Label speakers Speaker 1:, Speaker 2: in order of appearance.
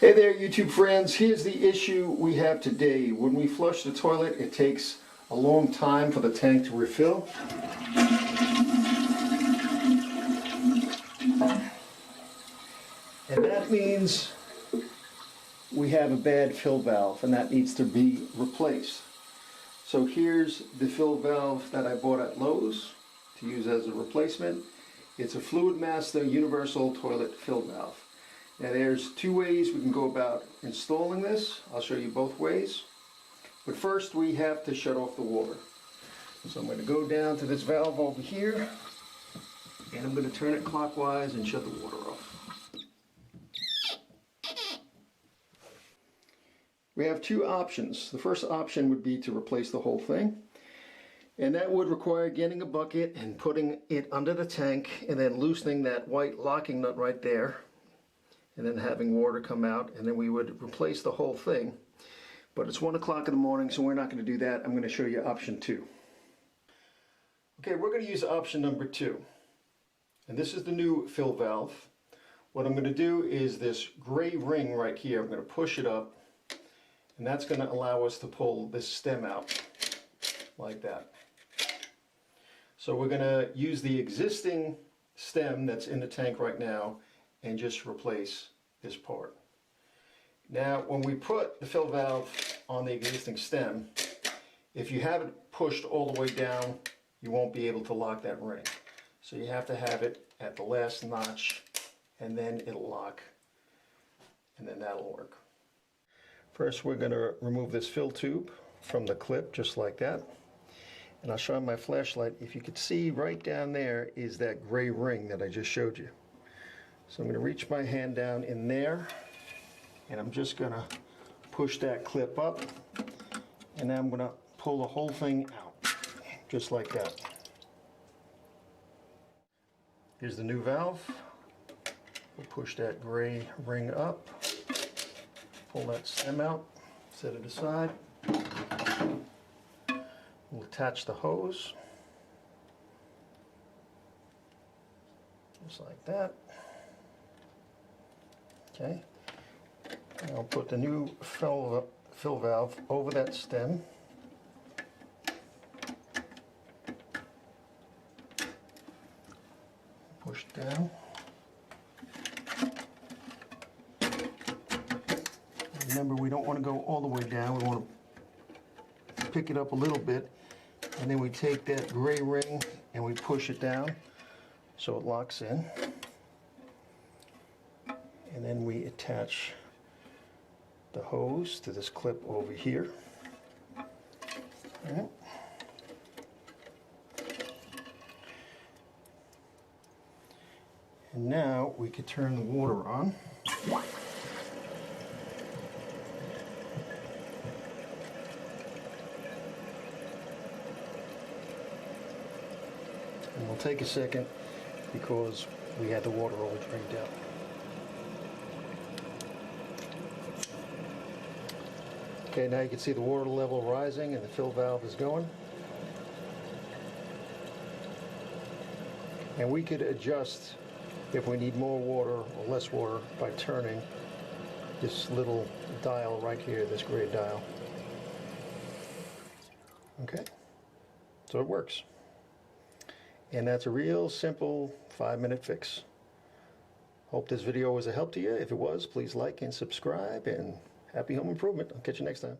Speaker 1: Hey there, YouTube friends. Here's the issue we have today. When we flush the toilet, it takes a long time for the tank to refill. And that means we have a bad fill valve, and that needs to be replaced. So here's the fill valve that I bought at Lowe's to use as a replacement. It's a Fluidmaster Universal Toilet Fill Valve. Now there's two ways we can go about installing this. I'll show you both ways. But first we have to shut off the water. So I'm going to go down to this valve over here, and I'm going to turn it clockwise and shut the water off. We have two options. The first option would be to replace the whole thing. And that would require getting a bucket and putting it under the tank and then loosening that white locking nut right there. And then having water come out, and then we would replace the whole thing. But it's 1 o'clock in the morning, so we're not going to do that. I'm going to show you option 2. Okay, we're going to use option number 2. And this is the new fill valve. What I'm going to do is this gray ring right here, I'm going to push it up, and that's going to allow us to pull this stem out like that. So we're going to use the existing stem that's in the tank right now and just replace this part. Now when we put the fill valve on the existing stem, if you have it pushed all the way down, you won't be able to lock that ring. So you have to have it at the last notch, and then it'll lock, and then that'll work. First we're going to remove this fill tube from the clip just like that. And I'll show on my flashlight. If you could see right down there is that gray ring that I just showed you. So I'm going to reach my hand down in there, and I'm just going to push that clip up, and then I'm going to pull the whole thing out, just like that. Here's the new valve. We'll push that gray ring up, pull that stem out, set it aside. We'll attach the hose, just like that. Okay, and I'll put the new fill valve over that stem. Push down. Remember, we don't want to go all the way down. We want to pick it up a little bit, and then we take that gray ring and we push it down so it locks in. And then we attach the hose to this clip over here. All right. And now we can turn the water on. And we'll take a second because we had the water all drained out. Okay, now you can see the water level rising and the fill valve is going. And we could adjust if we need more water or less water by turning this little dial right here, this gray dial. Okay, so it works. And that's a real simple 5-minute fix. Hope this video was a help to you. If it was, please like and subscribe, and happy home improvement. I'll catch you next time.